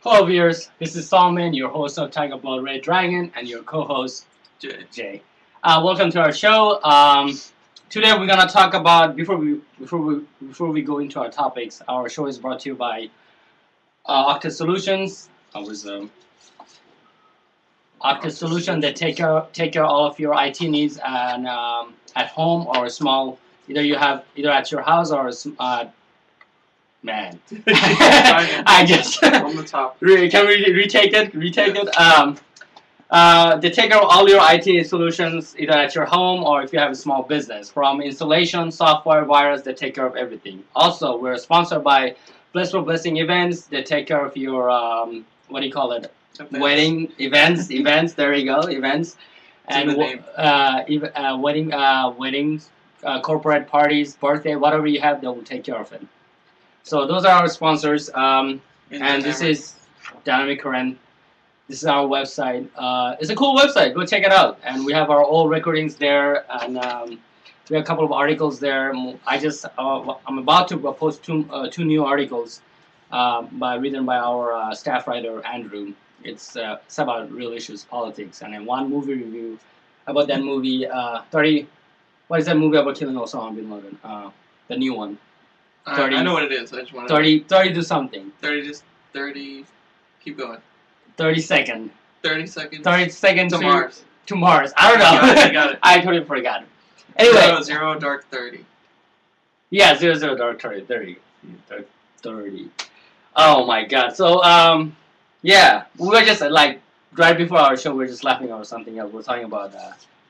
Hello viewers, this is Solomon, your host of Tiger Blood Red Dragon, and your co-host Jay. Welcome to our show. Today we're gonna talk about before we go into our topics. Our show is brought to you by Octa Solutions. Octa Solutions that take care of all of your IT needs and at home or a small either at your house or man. I just from the top. Can we retake it? They take care of all your IT solutions either at your home or if you have a small business. From installation, software, virus, they take care of everything. Also, we're sponsored by Blissful Blessing Events. They take care of your what do you call it? Wedding events. There you go, events. And weddings, corporate parties, birthday, whatever you have, they will take care of it. So those are our sponsors, and this is Dynamic Current. This is our website. It's a cool website. Go check it out. And we have our old recordings there, and we have a couple of articles there. I'm about to post two new articles, written by our staff writer Andrew. It's about real issues, politics, and then one movie review about that movie. What is that movie about killing Osama bin Laden? The new one. 30, I know what it is. I just want 30 to something. 30. Keep going. 30 seconds. 30 seconds. 30 seconds to Mars. To Mars. I don't know. You got it. I totally forgot. Anyway. Zero dark 30. Yeah, 00 dark 30. Dark 30. Oh my god. So yeah, we were just like right before our show, we were just laughing or something else. We're talking about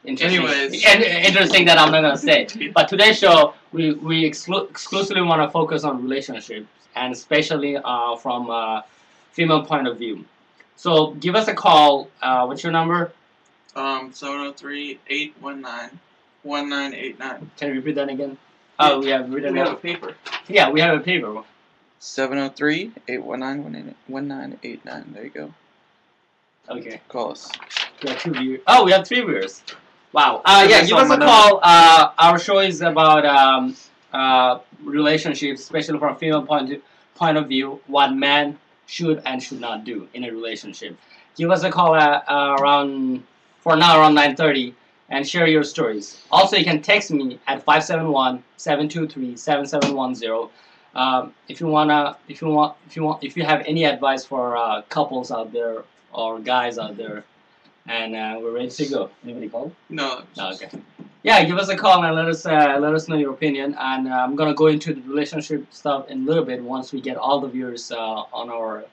interesting that I'm not gonna say. But today's show, we exclusively want to focus on relationships, and especially from a female point of view. So give us a call. What's your number? 703-819-1989. Can you repeat that again? Oh, we have written. We have a paper. Yeah, we have a paper. 703-819-1989. There you go. Okay. Call us. We have 2 viewers. Oh, we have 3 viewers. Wow. Yeah, give us a call. Our show is about relationships, especially from a female point of view, what men should and should not do in a relationship. Give us a call at around 9:30 and share your stories. Also, you can text me at 571-723-7710. If you have any advice for couples out there or guys out there. And we're ready to go. Anybody call? No. Okay. Yeah, give us a call and let us know your opinion. And I'm gonna go into the relationship stuff in a little bit once we get all the viewers on our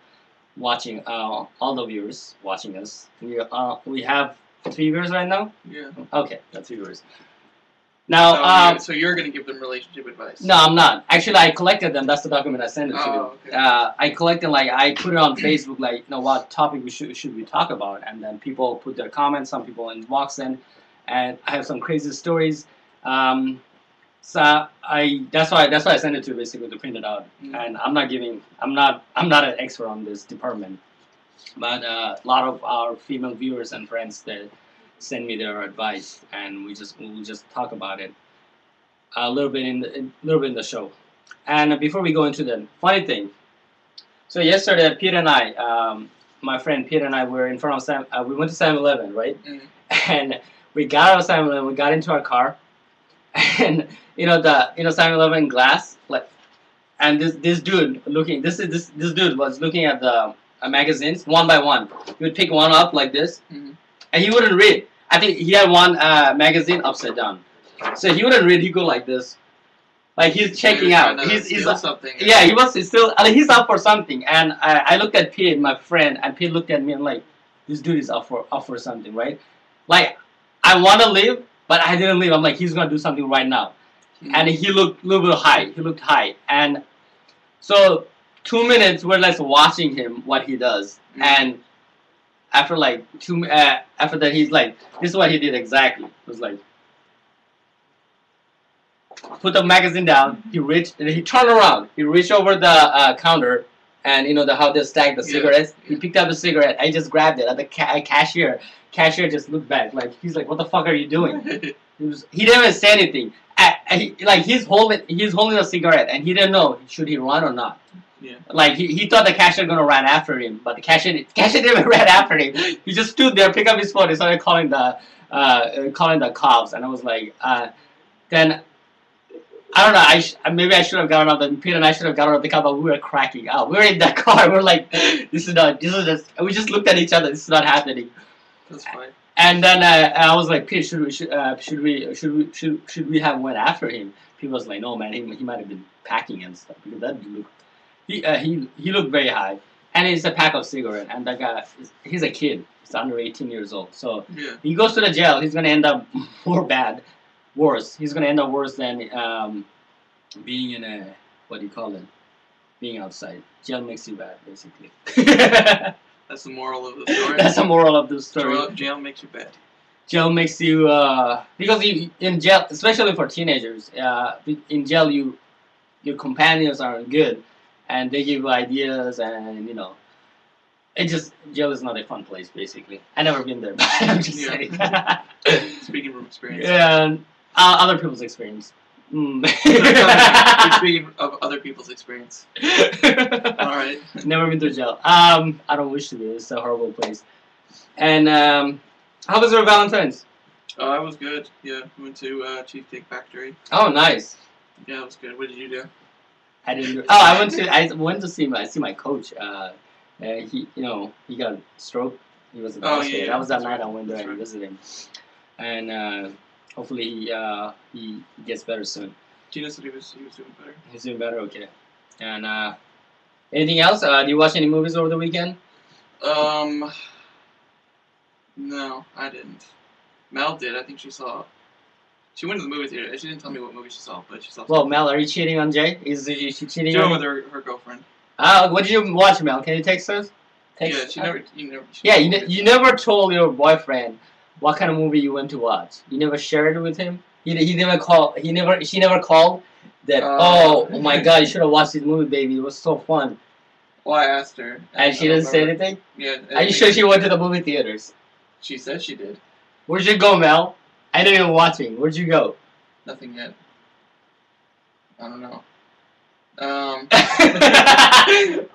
watching. All the viewers watching us. We have 3 viewers right now. Yeah. Okay, that's 3 viewers. Now, so you're gonna give them relationship advice? No, I'm not. Actually, I collected them. That's the document I sent it to you. Okay. I collected, I put it on Facebook, what topic should we talk about, and then people put their comments. Some people inbox in, and I have some crazy stories. That's why I sent it to you basically to print it out. And I'm not an expert on this department, but a lot of our female viewers and friends that send me their advice, and we'll just talk about it a little bit in the show. And before we go into the funny thing, so yesterday Peter and I, my friend Peter and I, were in front of we went to 7-Eleven, right? And we got out of 7-Eleven, we got into our car, and 7-Eleven glass, and this dude this dude was looking at the magazines one by one. He would pick one up like this. And he wouldn't read. I think he had one magazine upside down. So he wouldn't read. He'd go like this. Like he's checking out. He's something. Yeah, he's up for something. And I looked at Pete, my friend, and Pete looked at me and like, this dude is up for something, right? Like, I want to leave, but I didn't leave. I'm like, he's going to do something right now. And he looked a little bit high. He looked high. And so 2 minutes, we're like watching him, what he does. And after after that, he's like, this is what he did exactly. It was like, put the magazine down. He turned around. He reached over the counter, and how they stack the cigarettes. He picked up the cigarette. I just grabbed it at the cashier. Cashier just looked back, he's like, what the fuck are you doing? He didn't even say anything. He's holding a cigarette, and he didn't know should he run or not. Yeah. Like he thought the cashier gonna run after him, but the cashier didn't ran after him. He just stood there, picked up his phone, and started calling the cops. And I was like, then I don't know. Maybe I should have gotten out. Peter and I should have gotten out of the car, but we were cracking out. We were in that car. We were like, this is not. This is just. We just looked at each other. This is not happening. That's fine. And then I was like, Peter, should we have went after him? People was like, no, man. He might have been packing and stuff because that look. He looked very high, and it's a pack of cigarette. And that guy, he's a kid. He's under 18 years old. So Yeah. he goes to the jail. He's gonna end up worse. He's gonna end up worse than being in a, what do you call it? Being outside. Jail makes you bad, basically. That's the moral of the story. That's the moral of the story. Jail makes you bad. Jail makes you because in jail, especially for teenagers, in jail your companions are good, and they give you ideas, and you know, jail is not a fun place. Basically, I never been there, but I'm just saying. Speaking from experience. Yeah, and, other people's experience. Speaking of other people's experience. Alright. Never been to jail. I don't wish to be. It's a horrible place. And how was your Valentine's? Oh, I was good. Yeah, we went to Cheesecake Factory. Oh, nice. Yeah, it was good. What did you do? I didn't. Oh, I went to see my coach. He got a stroke. He was in the hospital. That was that night I went there and visited him. And hopefully he gets better soon. Gina said he was doing better. He's doing better, okay. And anything else? Do you watch any movies over the weekend? No, I didn't. Mel did. I think she saw. She went to the movie theater. She didn't tell me what movie she saw, but she saw. Well, Mel, are you cheating on Jay? Is she cheating she on went with her girlfriend. What did you watch, Mel? Can you text us? Yeah, you never told your boyfriend what kind of movie you went to watch. You never shared it with him. He never called. She never called. That oh my God, you should have watched this movie, baby. It was so fun. Well, I asked her. And she didn't say anything? Yeah. Are you sure she went to the movie theaters? She said she did. Where'd you go, Mel? I know you're watching. Where'd you go? Nothing yet. I don't know.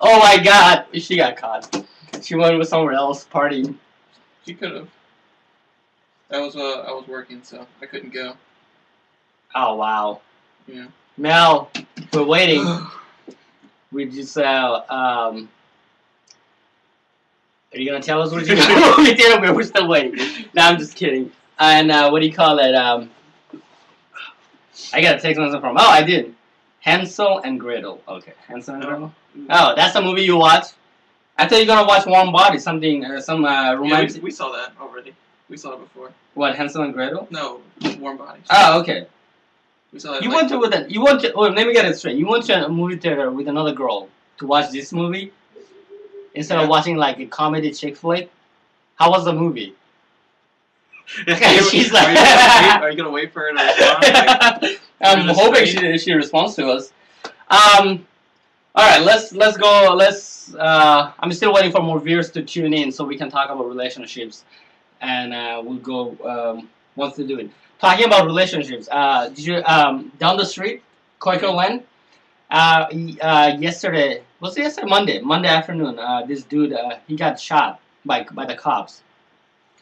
Oh my God, she got caught. She went with somewhere else partying. She could have. I was working, so I couldn't go. Oh wow. Yeah. Mel, we're waiting. We just are you gonna tell us what you got? We did, we're still waiting. No, I'm just kidding. And what do you call it? I got a text message from. Oh, I did. Hansel and Gretel. Okay, Hansel and Gretel. Oh, that's the movie you watch. I thought you were gonna watch Warm Body, something, romantic. Yeah, we saw that already. We saw it before. What, Hansel and Gretel? No, Warm Body. Oh, okay. We saw that. You went to let me get it straight. You went to a movie theater with another girl to watch this movie instead of watching like a comedy chick flick. How was the movie? She's like, are you gonna wait for her to respond? Like, I'm hoping she responds to us. All right, let's go. I'm still waiting for more viewers to tune in so we can talk about relationships, and we'll go once they do it. Talking about relationships, did you down the street, Quaker Lane? Yesterday was it yesterday? Monday afternoon. This dude he got shot by the cops.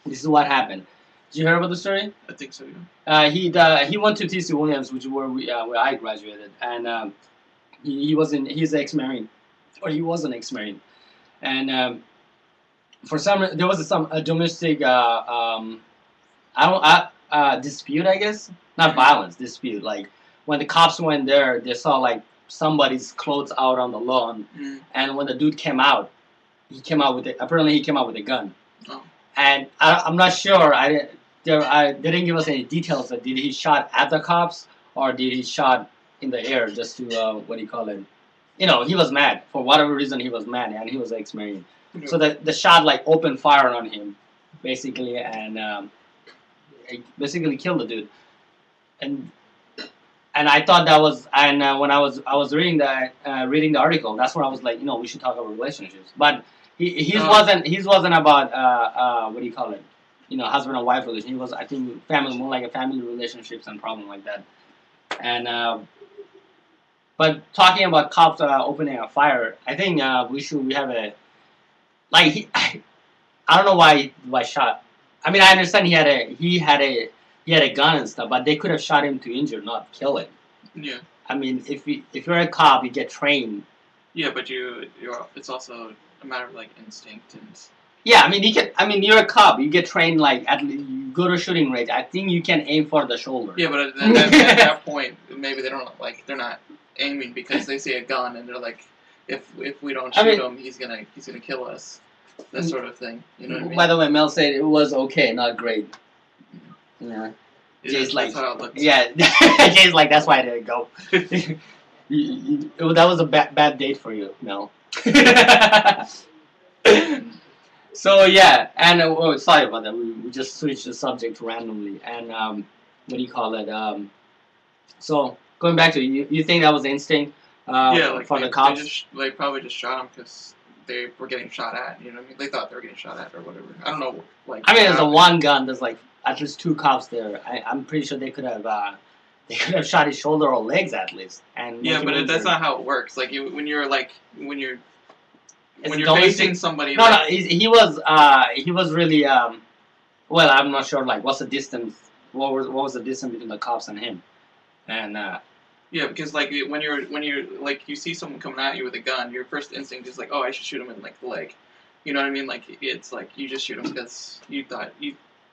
This is what happened. Did you hear about the story? I think so. Yeah. He went to TC Williams, which where I graduated, and he's ex-marine, or he was an ex-marine, and for there was some domestic dispute, I guess, not violence, dispute. Like when the cops went there, they saw like somebody's clothes out on the lawn, and when the dude came out, apparently he came out with a gun. Oh. And I'm not sure. They didn't give us any details. Did he shot at the cops or did he shot in the air just to what do you call it? You know, he was mad for whatever reason. He was mad, and he was ex-marine. Yeah. So the shot like opened fire on him, basically, and it basically killed the dude. And I thought that was, and when I was reading the article, that's where I was like, you know, we should talk about relationships. But his wasn't about what do you call it? You know, husband and wife relation. He was, I think, more like a family relationships and problem like that. And but But talking about cops opening a fire, I think we have a like I don't know why shot. I mean, I understand he had a gun and stuff, but they could have shot him to injure, not kill him. Yeah. I mean, if you're a cop, you get trained. Yeah, but you're it's also a matter of like instinct and. Yeah, I mean you're a cop. You get trained like you go to shooting range. I think you can aim for the shoulder. Yeah, but at that point, maybe they don't they're not aiming because they see a gun and they're like, if we don't shoot him, he's gonna kill us. That sort of thing. You know what I mean? By the way, Mel said it was okay, not great. Yeah. Jay's like, that's how it looks. Yeah. Jay's like, that's why I didn't go. That was a bad date for you, Mel. So yeah, and sorry about that. We just switched the subject randomly, and what do you call it? So going back to you think that was instinct? Yeah, like for the cops. They probably just shot him because they were getting shot at. You know what I mean? They thought they were getting shot at or whatever. I don't know. Like. I mean, there's a one gun. There's like at least two cops there. I'm pretty sure they could have shot his shoulder or legs at least. And yeah, but that's not how it works. Like when you're facing somebody. No, no, he was really well. I'm not sure. Like, what's the distance? What was the distance between the cops and him? And yeah, because like when you're like you see someone coming at you with a gun, your first instinct is like, oh, I should shoot him in like the leg. You know what I mean? Like it's like you just shoot him because you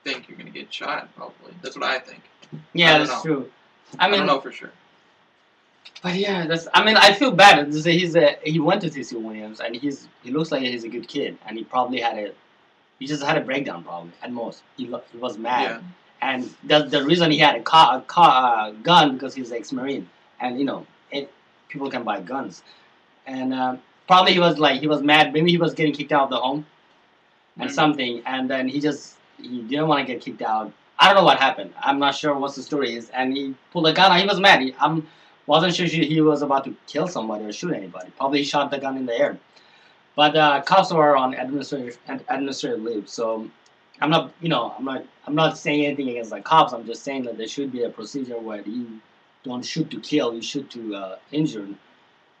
think you're gonna get shot. Probably that's what I think. Yeah, that's true. I mean, I don't know for sure. But yeah, I mean, I feel bad. He went to TC Williams, and he looks like he's a good kid, and he just had a breakdown probably at most. He was mad, yeah. And the reason he had a gun because he's ex-marine, and people can buy guns, and probably he was mad. Maybe he was getting kicked out of the home, and something, and then he didn't want to get kicked out. I don't know what happened. I'm not sure what the story is, and he pulled a gun. He was mad. Wasn't sure he was about to kill somebody or shoot anybody. Probably he shot the gun in the air. But cops were on administrative leave, so I'm not saying anything against the cops. I'm just saying that there should be a procedure where you don't shoot to kill, you shoot to injure,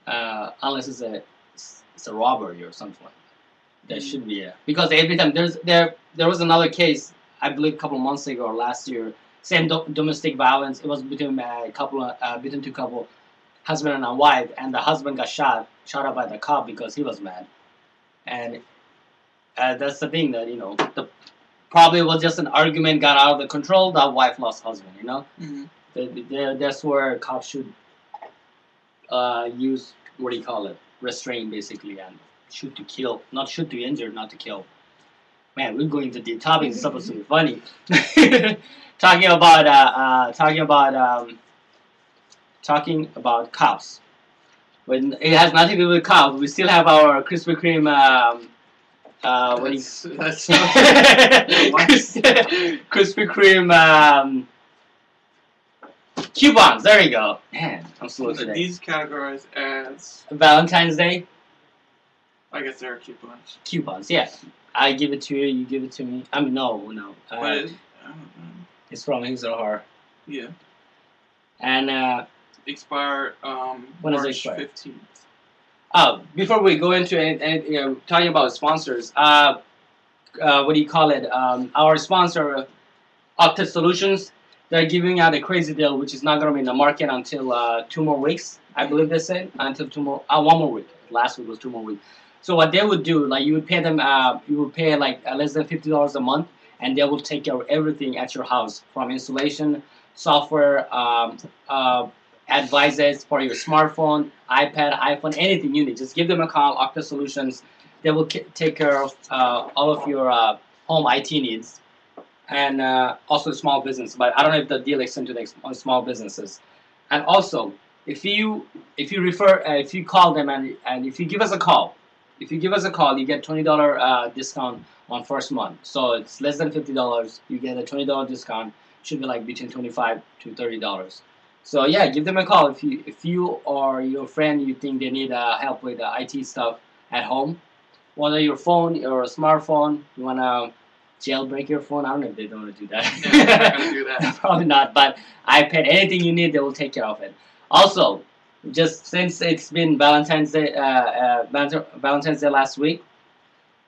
unless it's a robbery or something like that. There should be because every time there was another case, I believe a couple of months ago or last year. Same domestic violence. It was between between two couple, husband and a wife, and the husband got shot up by the cop because he was mad, and that's the thing that probably was just an argument got out of the control. That wife lost husband. Mm-hmm. That's where cops should use restrain basically, and shoot to kill, not shoot to injure, not to kill. Man, we're going to deep topics. It's supposed to be funny. Talking about cops. When it has nothing to do with cops, we still have our Krispy Kreme. Krispy Kreme coupons. There you go. Man, I'm slow today. These categorized as Valentine's Day. I guess there are coupons. Coupons, yeah. I give it to you. You give it to me. I mean, no. But I don't know. It's from his or her. Yeah. And expire when March does it expire? 15th. Oh, before we go into anything, talking about sponsors, what do you call it? Our sponsor, Octet Solutions, they're giving out a crazy deal, which is not going to be in the market until 2 more weeks. I believe they said until 1 more week. Last week was 2 more weeks. So what they would do, like you would pay them, like less than $50 a month, and they will take care of everything at your house, from installation, software, advices for your smartphone, iPad, iPhone, anything you need. Just give them a call, Octet Solutions. They will take care of all of your home IT needs, and also small business. But I don't know if the deal extends to the small businesses. And also, if you call them and if you give us a call. If you give us a call, you get $20 discount on first month. So it's less than $50. You get a $20 discount. Should be like between $25 to $30. So yeah, give them a call if you or your friend you think they need help with IT stuff at home, whether your phone or a smartphone. You wanna jailbreak your phone. I don't know if they don't want to do that. Yeah, they're not gonna do that. Probably not. But iPad, anything you need, they will take care of it. Also, just since it's been Valentine's Day last week,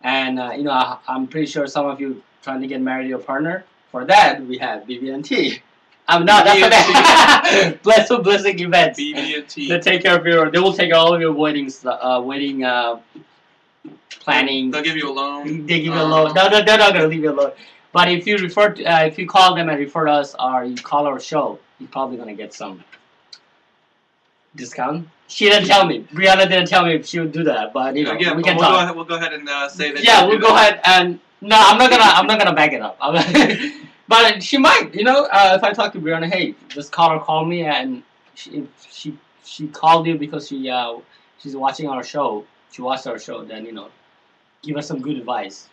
and I'm pretty sure some of you trying to get married to your partner. For that, we have BB&T. I'm not. That's for that. Blessing events. BB&T. They take care of your. They will take care of all of your wedding planning. They'll give you a loan. They give you a loan. No, they're not gonna leave you alone. But if you if you call them and refer to us, or you call our show, you're probably gonna get some discount. She didn't tell me. Brianna didn't tell me if she would do that, but we can talk. We'll go ahead and say that. Yeah, we'll go ahead and no, I'm not gonna back it up. But she might, if I talk to Brianna, hey, this caller called me and she called you because she's watching our show. She watched our show. Then give us some good advice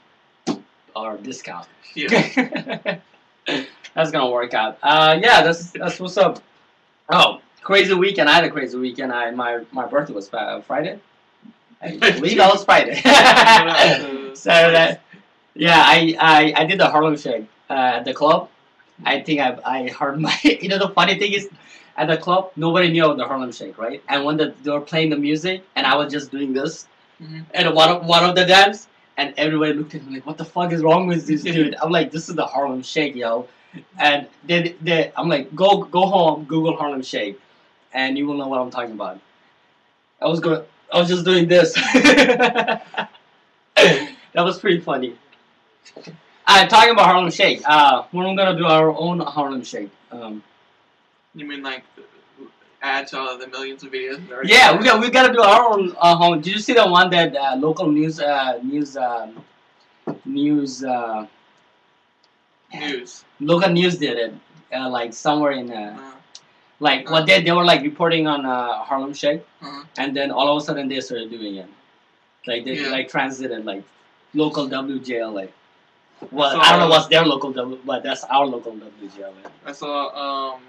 or discount. Yeah. That's gonna work out. Yeah, that's what's up. Oh, crazy weekend! I had a crazy weekend. My birthday was Friday. I believe that was Friday. Saturday. Yeah, I did the Harlem Shake at the club. I think I heard my. The funny thing is, at the club nobody knew about the Harlem Shake, right? And when they were playing the music, and I was just doing this, and one of the dance, and everybody looked at me like, "What the fuck is wrong with this dude?" I'm like, "This is the Harlem Shake, yo." And I'm like, go home, Google Harlem Shake, and you will know what I'm talking about. I was just doing this. That was pretty funny. Talking about Harlem Shake. We're gonna do our own Harlem Shake. You mean like add to all the millions of videos? Yeah, we gotta do our own home. Did you see the one that local news? Local news did it. Like somewhere in what they were like reporting on Harlem Shake, and then all of a sudden they started doing it. Like they like transited like local WJLA. Well, I don't know what's their local W, but that's our local WJLA. I saw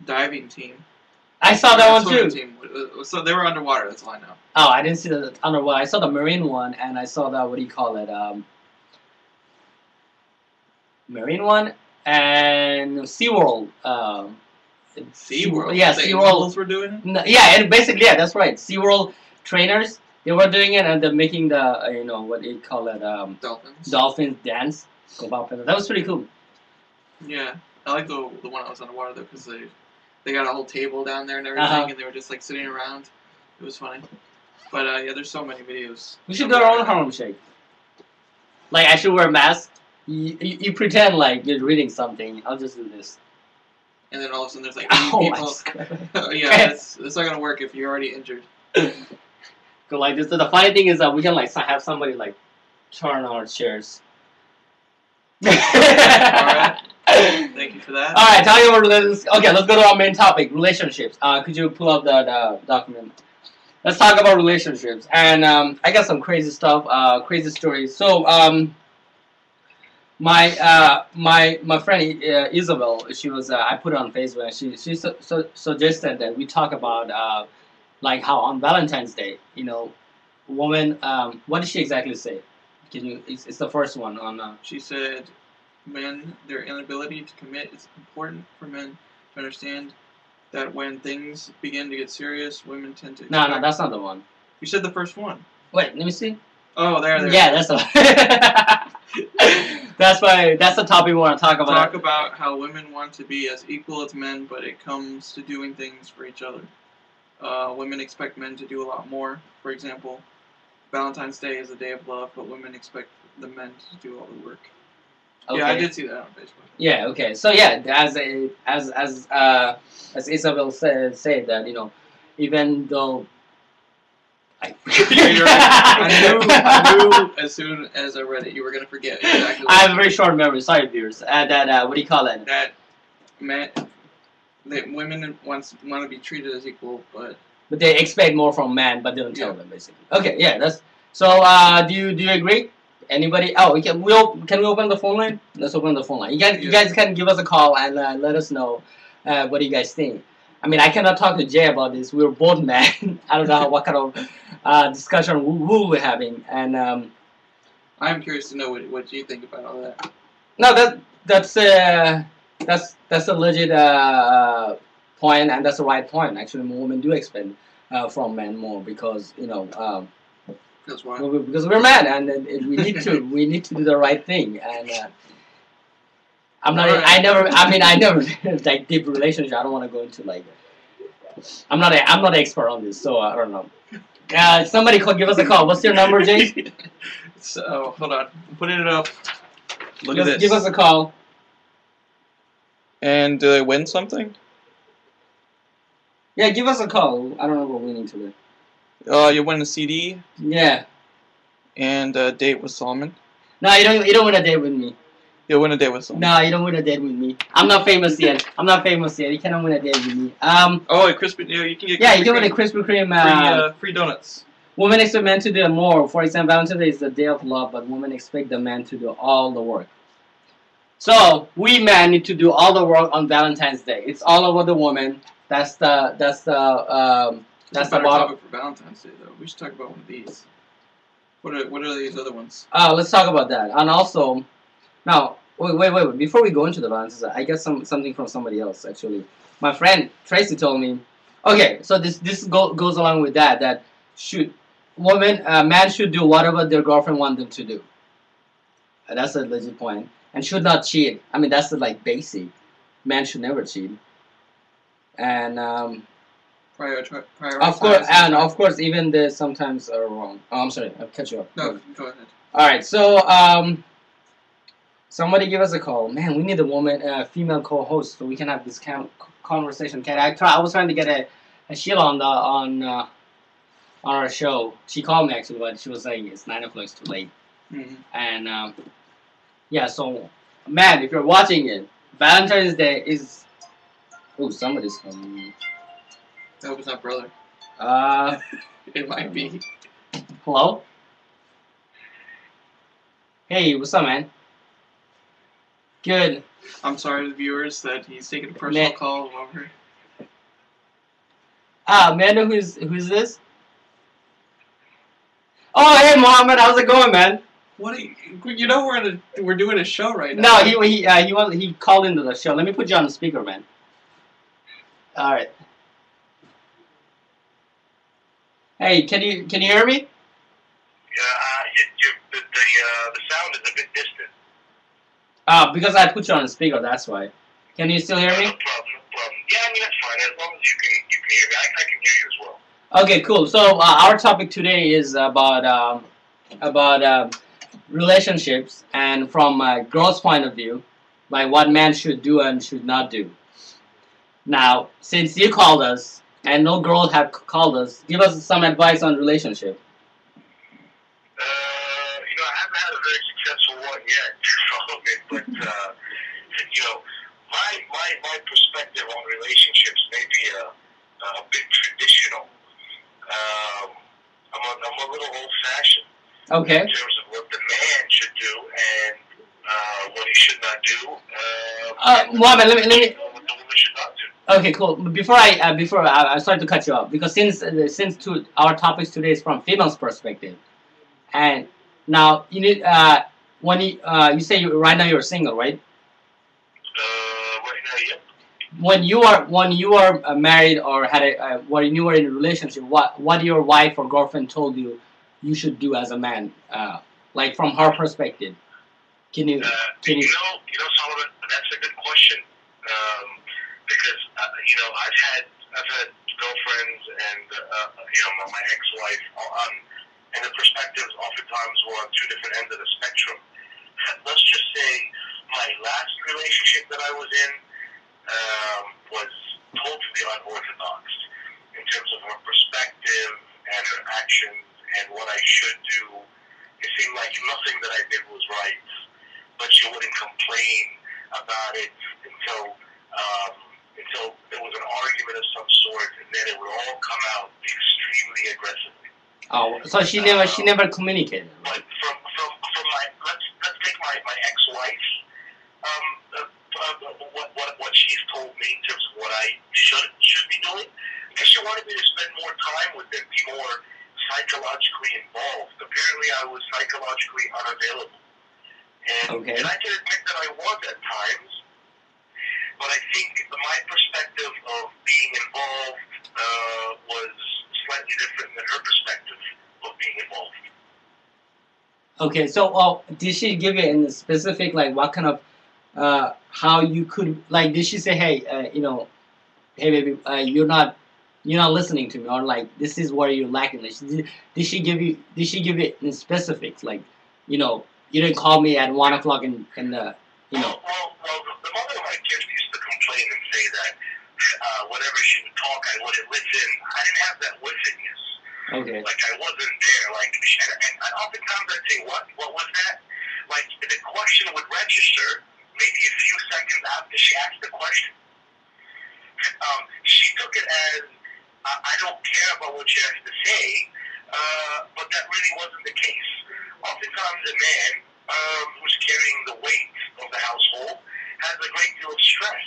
diving team. I saw that one too. Team. So they were underwater. That's all I know. Oh, I didn't see the underwater. I saw the marine one, and I saw the marine one and SeaWorld. SeaWorld. Yeah, the SeaWorld. Angels were doing it. No, yeah, and basically, yeah, that's right. SeaWorld trainers, they were doing it, and they're making the what do you call it? Dolphins dance. That was pretty cool. Yeah, I like the one that was underwater though, because they got a whole table down there and everything, and they were just like sitting around. It was funny. But yeah, there's so many videos. We should do our own Harlem Shake. Like I should wear a mask. You pretend like you're reading something. I'll just do this. And then all of a sudden there's like 80 people. Yeah, it's not gonna work if you're already injured. Go like this. The funny thing is that we can like have somebody like turn our chairs. Alright. Thank you for that. Alright, talking about relationships. Okay, let's go to our main topic, relationships. Could you pull up the document? Let's talk about relationships. And I got some crazy stuff, crazy stories. So my friend Isabel, she was I put it on Facebook, and she suggested that we talk about like how on Valentine's Day, woman. What did she exactly say? Can you? It's the first one on. She said, "Men, their inability to commit. It's important for men to understand that when things begin to get serious, women tend to." No, that's not the one. You said the first one. Wait, let me see. Oh, there. Yeah, that's the. That's the topic we want to talk about. Talk about how women want to be as equal as men, but it comes to doing things for each other. Women expect men to do a lot more. For example, Valentine's Day is a day of love, but women expect the men to do all the work. Okay. Yeah, I did see that on Facebook. Yeah. Okay. So yeah, as Isabel said that even though. I knew as soon as I read it you were gonna forget exactly. I have a very short memory. Sorry, viewers. That what do you call it? That women want to be treated as equal, but they expect more from men, but they don't tell them basically. Okay, yeah, that's so. Do you agree? Anybody? Oh, can we open the phone line? Let's open the phone line. You guys can give us a call and let us know what do you guys think. I mean, I cannot talk to Jay about this. We're both men. I don't know what kind of discussion we'll be having, and I'm curious to know what you think about all that. No, that's a legit point, and that's the right point. Actually, women do expect from men more because That's why. because we're men, and we need to do the right thing. And I'm not. I never. I mean, I never like deep relationship. I don't want to go into like. I'm not an expert on this, so I don't know. Somebody give us a call. What's your number, Jay? So hold on, I'm putting it up. Look at this. Give us a call. And do I win something? Yeah, give us a call. I don't know what we need to do. You win a CD Yeah. and a date with Solomon. No, you don't. You don't win a date with me. You'll win a date with Solomon. No, you don't win a date with me. I'm not famous yet. You cannot win a date with me. Oh, a Krispy. You can get. Yeah, you can win a Krispy Kreme. Free donuts. Women expect men to do more. For example, Valentine's Day is the day of love, but women expect the man to do all the work. So we men need to do all the work on Valentine's Day. It's all over the woman. That's the bottom. Topic for Valentine's Day though. We should talk about one of these. What are these other ones? Let's talk about that. And also, now wait. Before we go into the Valentine's Day, I got something from somebody else actually. My friend Tracy told me. Okay, so this goes along with that. That man should do whatever their girlfriend wants them to do. That's a legit point. And should not cheat. I mean, that's the like basic. Man should never cheat. And of course, even they sometimes are wrong. Oh, I'm sorry, I'll cut you off. No, go ahead. All right, so somebody give us a call. Man, we need a female co-host so we can have this conversation. I was trying to get a Sheila on our show. She called me actually, but she was saying it's 9 o'clock, it's too late. Mm-hmm. And yeah, so man, if you're watching it, Valentine's Day is. Oh, somebody's calling me. I hope it's not brother. It might be. Hello? Hey, what's up, man? Good. I'm sorry to the viewers that he's taking a personal call over. May I know who's this? Oh, hey, Mohammed, how's it going, man? What are we're doing a show right now. No, he called into the show. Let me put you on the speaker, man. All right. Hey, can you hear me? Yeah, the sound is a bit distant. Because I put you on the speaker, that's why. Can you still hear me? No problem. Yeah, I mean that's fine. As long as you can hear me, I can hear you as well. Okay, cool. So our topic today is about relationships, and from a girl's point of view, like what man should do and should not do. Now, since you called us, and no girls have called us, give us some advice on relationship. I haven't had a very successful one yet, but my perspective on relationships may be a bit traditional. I'm a little old-fashioned. Okay. In terms of what the man should do and what he should not do. Mohammed, let me. What the woman should not do. Okay, cool. Before I start to cut you off, because since our topics today is from female's perspective, and now you need when you say right now you're single, right? Right now, yep. When you are married or had when you were in a relationship, what your wife or girlfriend told you should do as a man, like from her perspective. Can you? Solomon, that's a good question. Because I've had girlfriends and my ex-wife, and the perspectives oftentimes were on two different ends of the spectrum. Let's just say my last relationship that I was in was totally unorthodox in terms of her perspective and her actions and what I should do. It seemed like nothing that I did was right, but she wouldn't complain about it until there was an argument of some sort, and then it would all come out extremely aggressively. Oh, so she never communicated. But from my let's take my ex-wife. What she's told me in terms of what I should be doing, because she wanted me to spend more time with them, be more psychologically involved. Apparently, I was psychologically unavailable, and I can admit that I was at times. but I think my perspective of being involved was slightly different than her perspective of being involved. Okay, so did she give you in specific like what kind of how you could like? Did she say, hey, hey baby, you're not listening to me, or like this is where you're lacking? Like, did she give you in specifics like, you didn't call me at 1 o'clock in the Well, the mother of my kids used to complain and say that whenever she would talk, I wouldn't listen. I didn't have that listenness. Okay. Like, I wasn't there. Like, and oftentimes I'd say, what was that? Like, the question would register maybe a few seconds after she asked the question. She took it as, I don't care about what you have to say, but that really wasn't the case. Oftentimes a man who's carrying the weight of the household has a great deal of stress,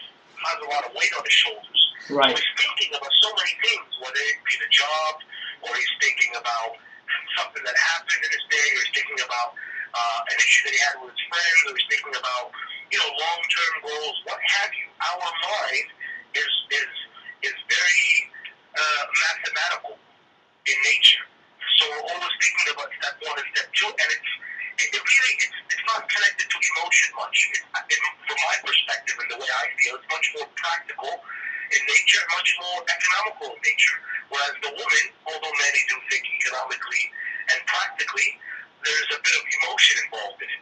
has a lot of weight on his shoulders. Right. So he's thinking about so many things, whether it be the job, or he's thinking about something that happened in his day, or he's thinking about an issue that he had with his friends, or he's thinking about, long-term goals, what have you. Our mind is very mathematical in nature. So we're always thinking about step one and step two, and it's not connected to emotion much. From my perspective and the way I feel, it's much more practical in nature, much more economical in nature. Whereas the woman, although many do think economically and practically, there's a bit of emotion involved in it.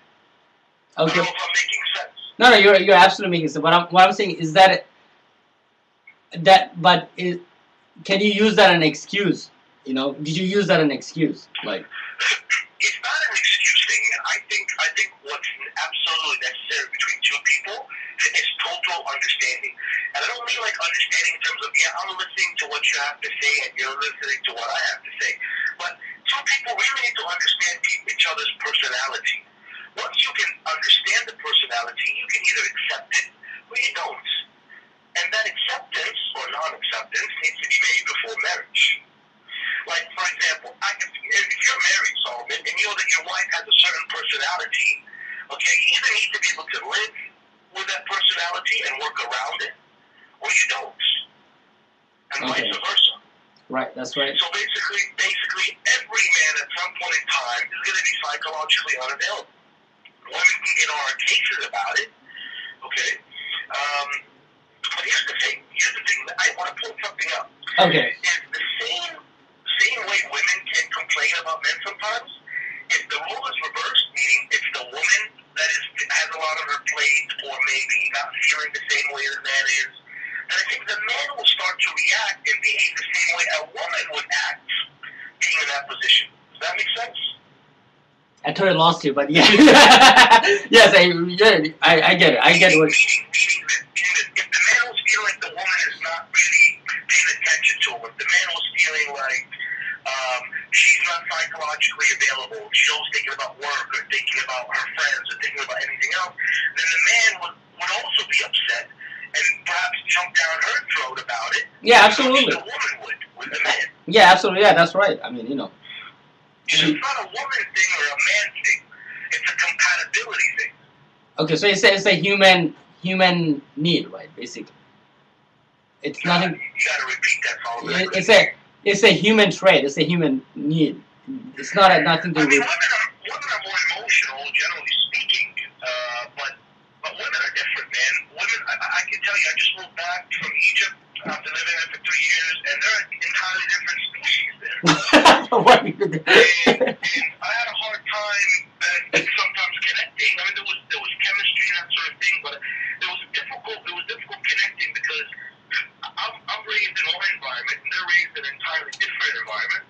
Okay. I don't know if I'm making sense. No, you're absolutely making sense. What I'm saying is that can you use that as an excuse? Did you use that as an excuse? Like, it's not an excuse thing. I think what's absolutely necessary between two people is total understanding. And I don't mean like understanding in terms of, I'm listening to what you have to say and you're listening to what I have to say. But two people really need to understand each other's personality. Once you can understand the personality, you can either accept it or you don't. And that acceptance or non-acceptance needs to be made before marriage. Like, for example, if you're married, Solomon, and you know that your wife has a certain personality, okay, you either need to be able to live with that personality and work around it, or you don't. And vice versa. Right, that's right. So basically, every man at some point in time is going to be psychologically unavailable. Women can get on our cases about it, okay? But here's the thing that I want to pull something up. Okay. Is the same way women can complain about men sometimes, if the role is reversed, meaning it's the woman that has a lot on her plate, or maybe not feeling the same way the man is, then I think the man will start to react and behave the same way a woman would act being in that position. Does that make sense? I totally lost you, but yeah. Yes, I get it. I get what. Meaning if the man was feeling like the woman is not really paying attention to him, if the man was feeling like she's not psychologically available, she's always thinking about work or thinking about her friends or thinking about anything else, then the man would also be upset and perhaps jump down her throat about it. Yeah, absolutely. The woman would with the man. Yeah, absolutely. Yeah, that's right. I mean, It's not a woman thing or a man thing. It's a compatibility thing. Okay, so it's a human need, right? Basically, it's nothing. You gotta repeat that, Solomon. It's a human trait. It's a human need. It's not nothing to do with. Women are more emotional, generally speaking, but women are different, man. Women, I can tell you, I just moved back from Egypt after living there for 3 years, and they're an entirely different species there. and I had a hard time sometimes connecting. I mean, there was chemistry and that sort of thing, but it was difficult connecting because I'm raised in one environment, and they're raised in an entirely different environment.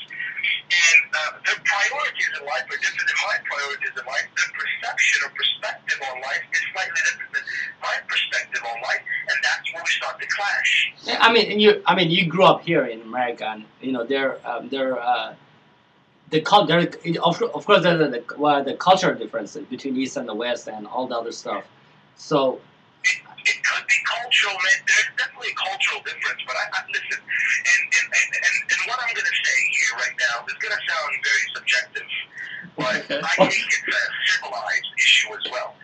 And their priorities in life are different than my priorities in life. Their perception or perspective on life is slightly different than my perspective on life, and that's where we start to clash. Yeah, I mean, you grew up here in America, and of course there's the cultural differences between East and the West and all the other stuff. So. It could be cultural, man. There's definitely a cultural difference, but I listen, and what I'm going to say here right now is going to sound very subjective, but I think it's a civilized issue as well.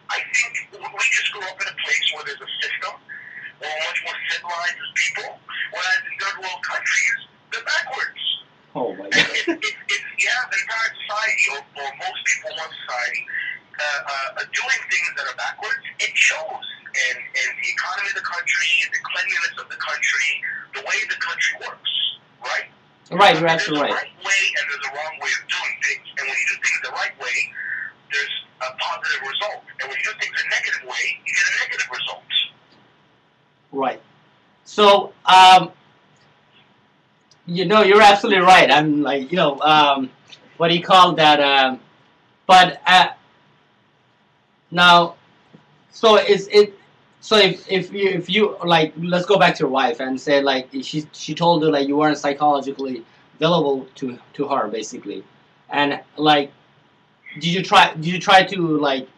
I think we just grew up in a place where there's a system Oh my And God. if you have an entire society, or most people in one society, doing things that are backwards, it shows in the economy of the country, the cleanliness of the country, the way the country works, right? Right, you're There's absolutely a right. right way and there's a wrong way of doing things. And when you do things the right way, there's a positive result. And when you do things the negative way, you get a negative result. Right. So, you're absolutely right. I'm like, what do you call that? But now, so is it? So if you like, let's go back to your wife and say like she told you like you weren't psychologically available to her basically, and like, did you try to like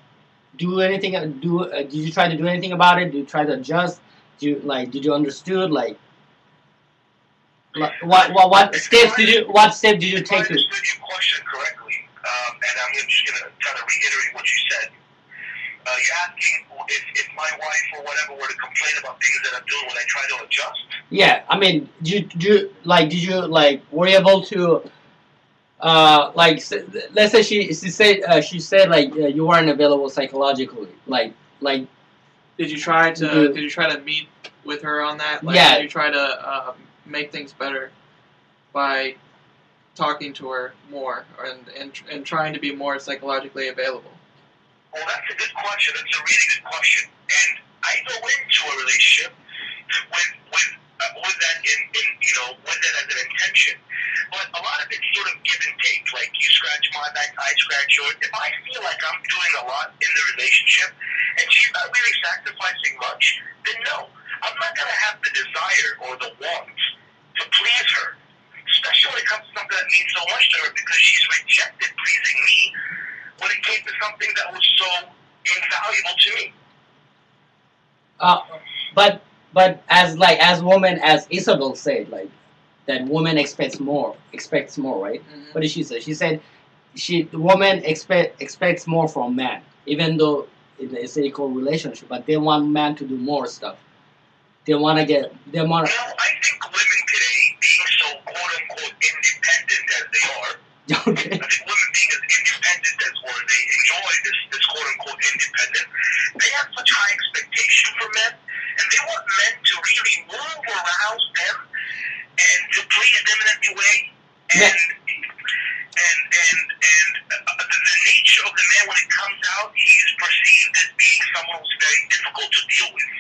do anything? Did you try to do anything about it? Did you try to adjust? Did you understood like? What steps did you If I take to? understood your question correctly, and I'm just going to kind of reiterate what you said. You're asking if my wife or whatever were to complain about things that I'm doing when I try to adjust? Yeah, I mean, did you were you able to let's say she said like you weren't available psychologically like Did you try to Do- Did you try to meet with her on that? Like, Yeah. Did you try to make things better by talking to her more and trying to be more psychologically available? Well, that's a good question. That's a really good question. And I go into a relationship with that with that as an intention. But a lot of it's sort of give and take. Like you scratch my back, I scratch yours. If I feel like I'm doing a lot in the relationship and she's not really sacrificing much, then no, I'm not gonna have the desire or the want to please her. Especially when it comes to something that means so much to her because she's rejected pleasing me when it came to something that was so invaluable to me. but as woman, as Isabel said, like that woman expects more, right? Mm-hmm. What did she say? She said the woman expects more from man, even though it's an equal relationship, but they want man to do more stuff. They want I think women today, being so quote unquote independent as they are, okay. I think women being as independent as or they enjoy this quote unquote independent, they have such high expectation for men, and they want men to really move around them and to please them in every way. And the nature of the man when it comes out, he is perceived as being someone who's very difficult to deal with.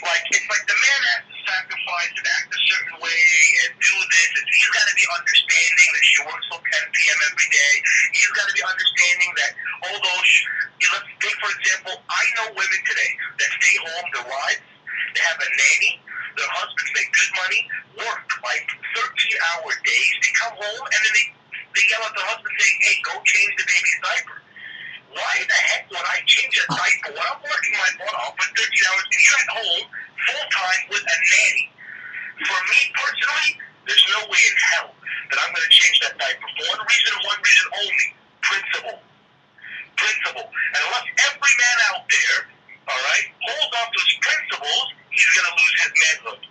Like it's like the man has to sacrifice and act a certain way and do this, and he's got to be understanding that she works till 10 p.m. every day. He's got to be understanding that although let's take for example, I know women today that stay home, their wives, they have a nanny, their husbands make good money, work like 13-hour days. They come home and then they yell at their husband saying, "Hey, go change the baby's diaper." Why the heck would I change a diaper when I'm working my butt off for 13 hours and you're at home full time with a nanny? For me personally, there's no way in hell that I'm going to change that diaper for one reason only: principle. And unless every man out there, all right, holds on to his principles, he's going to lose his manhood.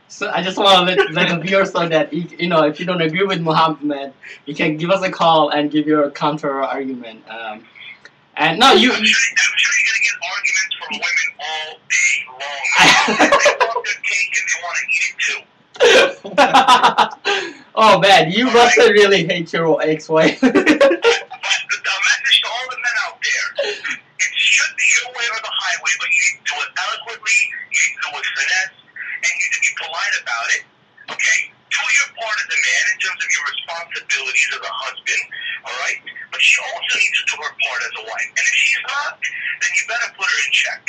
So I just want to let the viewers know that if you don't agree with Muhammad, you can give us a call and give your counter argument. And no, I'm sure you're going to get arguments from women all day long. They want their cake and they want to eat it too. Oh man, you must really hate your ex-wife. But the message to all the men out there, it should be your way or the highway, but you need to do it eloquently, you need to do it with finesse, and you need to be polite about it. Okay? Do your part as a man in terms of your responsibilities as a husband, alright? But she also needs to do her part as a wife. And if she's not, then you better put her in check.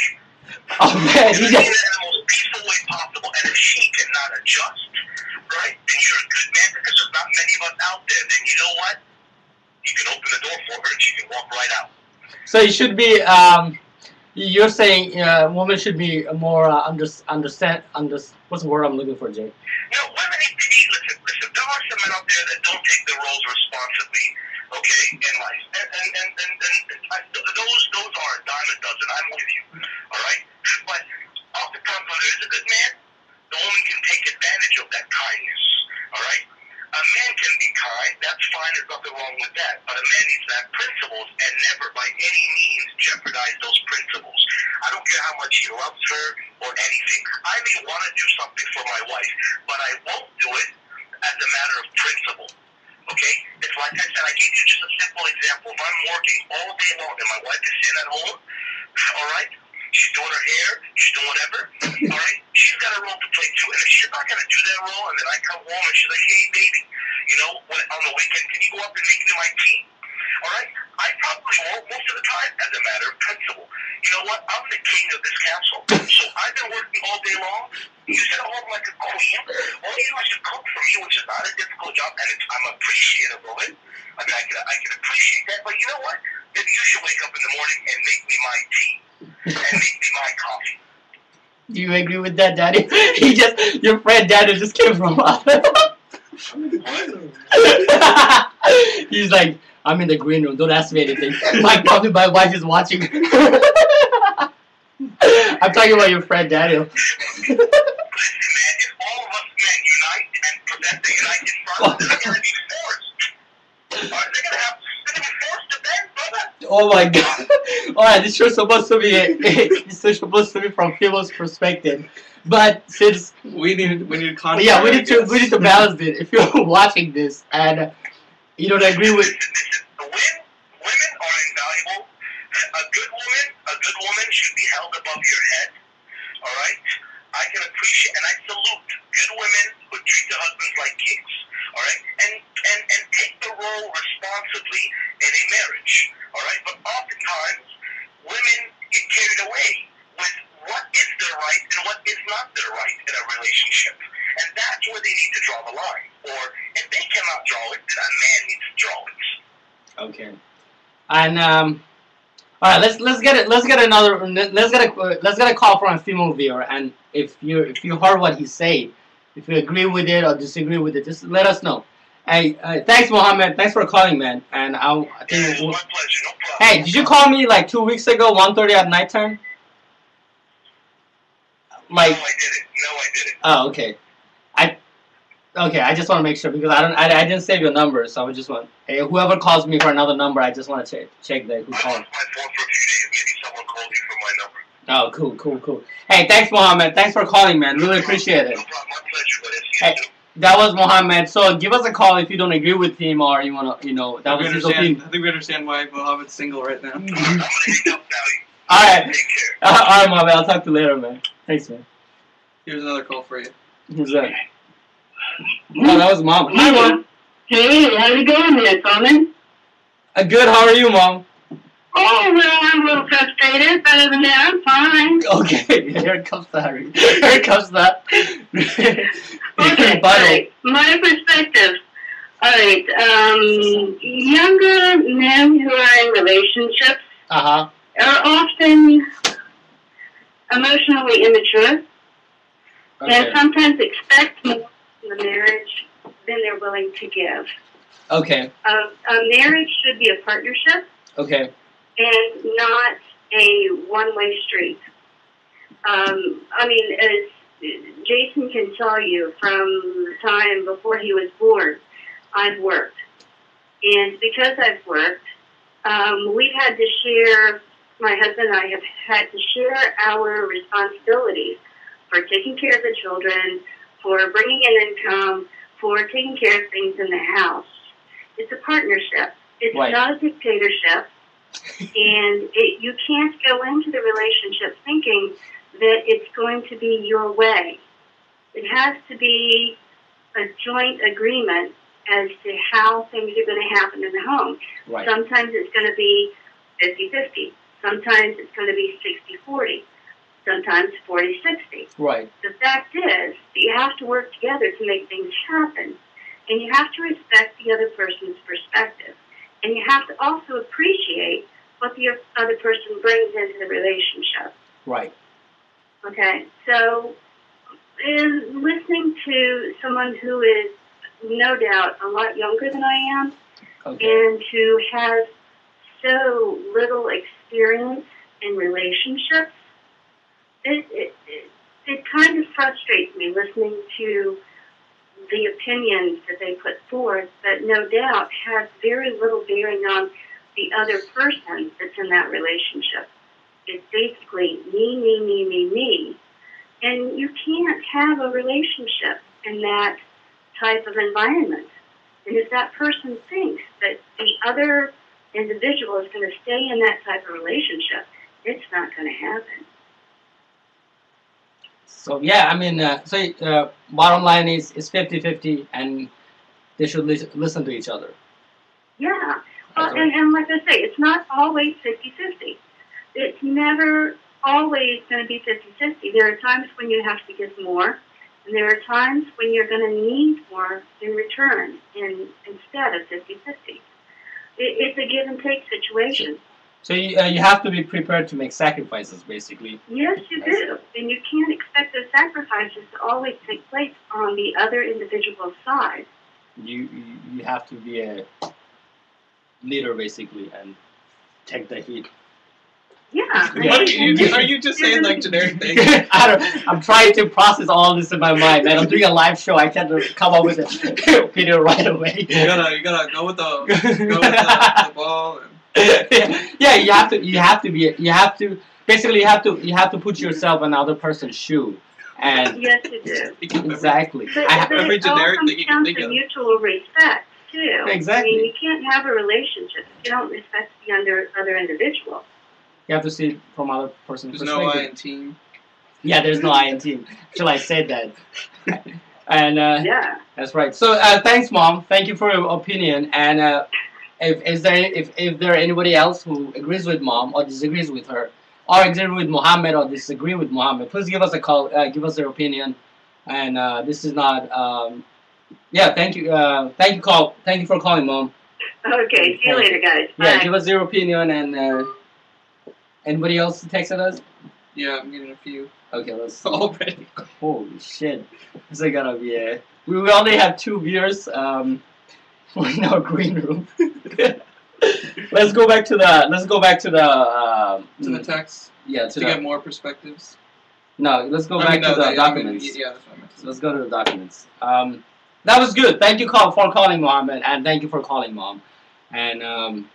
Oh man, You do that in the most peaceful way possible. And if she cannot adjust, right, then you're a good man because there's not many of us out there. Then you know what? You can open the door for her and she can walk right out. So it should be. You're saying women should be more understand. What's the word I'm looking for, Jay? Women need to be, listen, there are some men out there that don't take their roles responsibly, okay, in life. And those are a dime a dozen. I'm with you, all right? But oftentimes when there is a good man, the woman can take advantage of that kindness, all right? A man can be kind. That's fine. There's nothing wrong with that. But a man needs to have principles and never, by any means, jeopardize those principles. I don't care how much he loves her or anything. I may want to do something for my wife, but I won't do it as a matter of principle. Okay? It's like I said, I gave you just a simple example. If I'm working all day long and my wife is sitting at home, all right, she's doing her hair, she's doing whatever, all right, she's got a role to play too. And if she's not going to do that role, and then I come home and she's like, hey, baby, you know, on the weekend, can you go up and make me my tea? All right? I probably won't most of the time as a matter of principle. You know what? I'm the king of this castle. So I've been working all day long. You sit at home like a queen. All you do is you cook for me, which is not a difficult job, and I'm appreciative of it. I mean, I can appreciate that. But you know what? Maybe you should wake up in the morning and make me my tea and make me my coffee. Do you agree with that, Daddy? Your friend Daddy just came from He's like, I'm in the green room. Don't ask me anything. Probably my wife is watching. I'm talking about your friend Daniel. Listen, man, if all of us men unite and prevent the United Front, they're going to be forced. They're going to be forced to bend, brother. Oh my God! Alright, this show's supposed to be from people's perspective, but since we need to we need to balance it. If you're watching this and you don't agree with, women are invaluable. A good woman should be held above your head. All right, I can appreciate and I salute good women who treat their husbands like kings. All right, and take the role responsibly in a marriage. All right, but oftentimes women get carried away with what is their right and what is not their right in a relationship, and that's where they need to draw the line. Or if they cannot draw it, then a man needs to draw it. Okay, and all right, let's get a call from a female viewer, and if you heard what he said, if you agree with it or disagree with it, just let us know. Hey, thanks, Mohammed. Thanks for calling, man. And I think it's my pleasure. No problem. Hey, did you call me like 2 weeks ago, 1:30 at night time? Like, no, I didn't. Oh, okay. I just want to make sure because I didn't save your number, so I just want whoever calls me for another number, I just want to check that who called. I lost my phone for a few days. Maybe someone called you from my number. Oh, cool. Hey, thanks, Mohammed. Thanks for calling, man. Really appreciate it. No problem. My pleasure, but Hey, that was Mohammed. So give us a call if you don't agree with him or you wanna, that was his opinion. I think we understand why Mohammed's single right now. I'm gonna hang up now. All right. Take care. All right, Mohammed. I'll talk to you later, man. Thanks, man. Here's another call for you. Who's that? Oh, that was Mom. Hi, Mom. Hey, how you doing there, Coleman? Good. How are you, Mom? Oh, well, I'm a little frustrated, but other than that, I'm fine. Okay, here comes that. Here comes that. Okay, all right. My perspective. All right, younger men who are in relationships are often emotionally immature and sometimes expect more from the marriage than they're willing to give. Okay. A marriage should be a partnership. Okay. And not a one-way street. I mean, as Jason can tell you, from the time before he was born, I've worked. And because I've worked, we've had to share, my husband and I have had to share our responsibilities for taking care of the children, for bringing in income, for taking care of things in the house. It's a partnership. It's not a dictatorship. And you can't go into the relationship thinking that it's going to be your way. It has to be a joint agreement as to how things are going to happen in the home. Right. Sometimes it's going to be 50-50. Sometimes it's going to be 60-40. Sometimes 40-60. Right. The fact is that you have to work together to make things happen. And you have to respect the other person's perspective. And you have to also appreciate what the other person brings into the relationship. Right. Okay? So, in listening to someone who is no doubt a lot younger than I am, and who has so little experience in relationships, it kind of frustrates me listening to the opinions that they put forth, but no doubt has very little bearing on the other person that's in that relationship. It's basically me, me, me, me, me. And you can't have a relationship in that type of environment. And if that person thinks that the other individual is going to stay in that type of relationship, it's not going to happen. So yeah, I mean, bottom line is 50-50, and they should listen to each other. Yeah. And like I say, it's not always 50-50. It's never always going to be 50-50. There are times when you have to give more, and there are times when you're going to need more in return instead of 50-50. It's a give and take situation. So you have to be prepared to make sacrifices, basically. Yes, you do. And you can't expect those sacrifices to always take place on the other individual's side. You have to be a leader, basically, and take the heat. Yeah. What are you just saying like generic things? I'm trying to process all this in my mind, man. I'm doing a live show. I can't come up with a video right away. You gotta go with the ball. Yeah, you have to put yourself in another person's shoe. And yes, you do. Exactly. But every generic thing you can think of. Mutual respect too. Exactly. I mean, you can't have a relationship if you don't respect the other individual. You have to see it from other person's perspective. There's no I in team. Yeah, there's no I in team. Shall I say that? And yeah, that's right. So thanks, Mom. Thank you for your opinion. And if there anybody else who agrees with Mom or disagrees with her, or agrees with Mohammed or disagree with Mohammed, please give us a call. Give us their opinion. And this is not. Yeah, thank you. Thank you for calling, Mom. Okay. See you later, guys. Yeah, Bye. give us your opinion. And anybody else texted us? Yeah, I'm getting a few. Okay, let's see. Already. Holy shit! This is gonna be a. We only have 2 viewers. We're in our green room. Let's go back to the. To the text. Yeah, to get more perspectives. No, let's go back to the documents. Yeah, that's what I meant to say. Let's go to the documents. That was good. Thank you for calling, Mohammed, and thank you for calling, Mom. And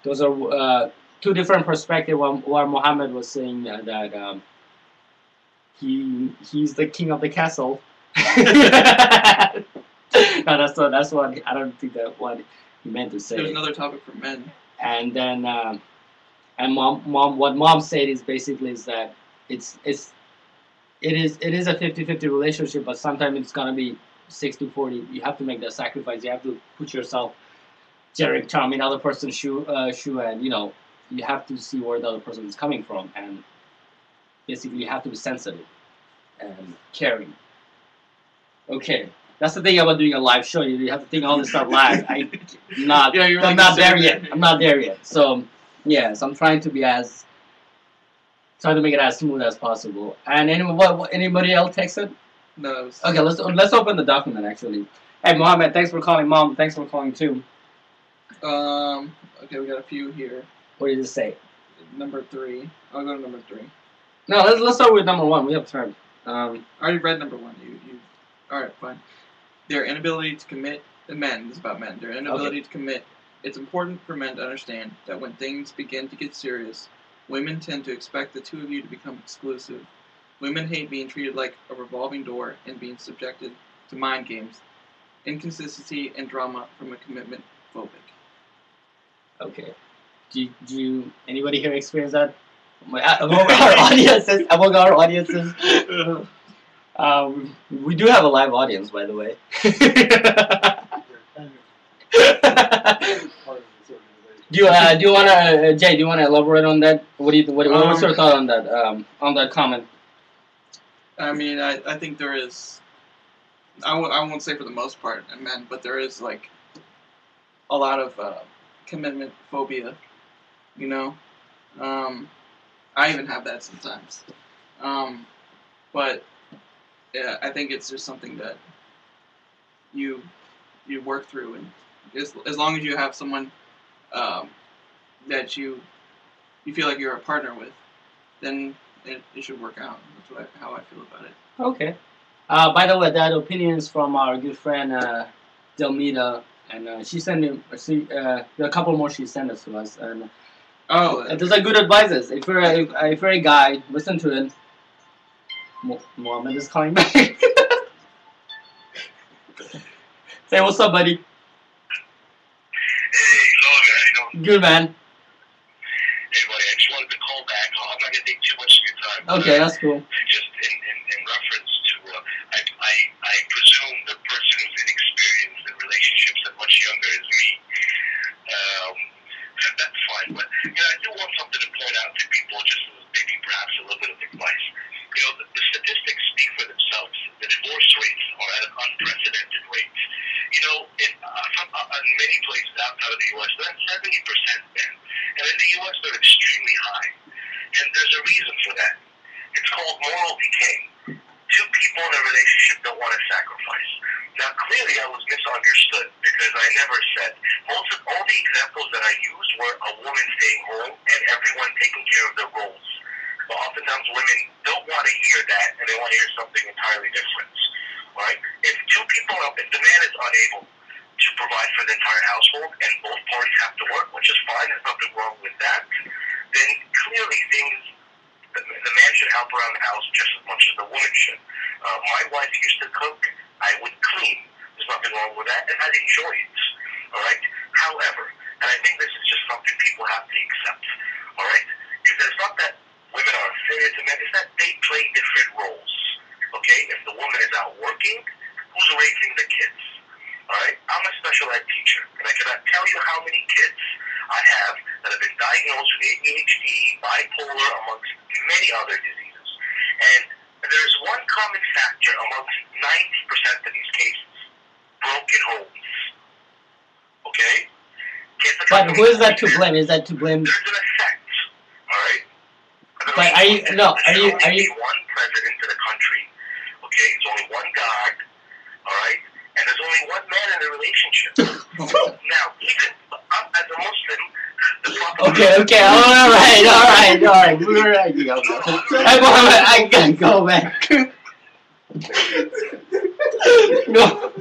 those are 2 different perspectives. Where Mohammed was saying that he's the king of the castle. No, that's what I don't think that what he meant to say. There's another topic for men. And then and what Mom said is basically is that it is a 50-50 relationship, but sometimes it's gonna be 60-40. You have to make that sacrifice. You have to put yourself generic term in other person's shoe, and you have to see where the other person is coming from, and basically you have to be sensitive and caring. Okay, that's the thing about doing a live show. You have to think all this stuff live. I'm not there yet. I'm not there yet. So yes, I'm trying to make it as smooth as possible. And anybody else texted? No. Okay, let's open the document actually. Hey Mohammed, thanks for calling. Mom, thanks for calling too. Okay, we got a few here. What did it say? Number 3. I'll go to number 3. No, let's start with number 1. We have time. I already read number 1. You. All right, fine. Their inability to commit. Men. This is about men. Their inability to commit. It's important for men to understand that when things begin to get serious, women tend to expect the 2 of you to become exclusive. Women hate being treated like a revolving door and being subjected to mind games, inconsistency, and drama from a commitment phobic. Okay. Do you anybody here experience that? Among our audiences. We do have a live audience, by the way. Do you wanna Jay? Do you wanna elaborate on that? What was your thought on that comment? I mean, I think there is. I won't say for the most part in men, but there is like a lot of commitment phobia. I even have that sometimes. But yeah, I think it's just something that you work through, and as long as you have someone that you feel like you're a partner with, then it should work out. That's how I feel about it. Okay. By the way, that opinion is from our good friend Delmita, and she sent him. There are a couple more she sent us to us, and Oh, those are good advices. If you're a guy, listen to it. Mohammed is coming back. Say what's up, buddy. Hey, hello, man. How you doing? Good man. Hey, buddy, I just wanted to call back. I'm not going to take too much of your time. Okay, that's cool. Just in reference to, I presume the person who's inexperienced in relationships and much younger is me. That's fine, but I do want something to point out to people, just as maybe perhaps a little bit of advice. The statistics speak for themselves. The divorce rates are at an unprecedented rate. In many places outside of the U.S., they're at 70%, man. And in the U.S., they're extremely high. And there's a reason for that. It's called moral decay. Two people in a relationship don't want to sacrifice. Now, clearly, I was misunderstood because I never said. Most of all the examples that I used were a woman staying home and everyone taking care of their roles. But oftentimes, women don't want to hear that, and they want to hear something entirely different. Right? If the man is unable to provide for the entire household, and both parties have to work, which is fine, there's nothing wrong with that, then clearly the man should help around the house just as much as the woman should. My wife used to cook. I would clean. There's nothing wrong with that, and I'd enjoy it. All right? However, and I think this is just something people have to accept, all right, is that it's not that women are inferior to men, it's that they play different roles. Okay? If the woman is out working, who's raising the kids? All right? I'm a special ed teacher, and I cannot tell you how many kids I have that have been diagnosed with ADHD, bipolar, amongst many other diseases. And there's one common factor amongst 90% of these cases: broken homes. Okay? But who is that to blame? Is that to blame? There's an effect. All right? But are you one president in the country? Okay, there's only one God. All right, and there's only one man in a relationship. Now, even as a Muslim, the Prophet. Okay, all right. We're right. Hey, Mohammed, I gotta go back. No.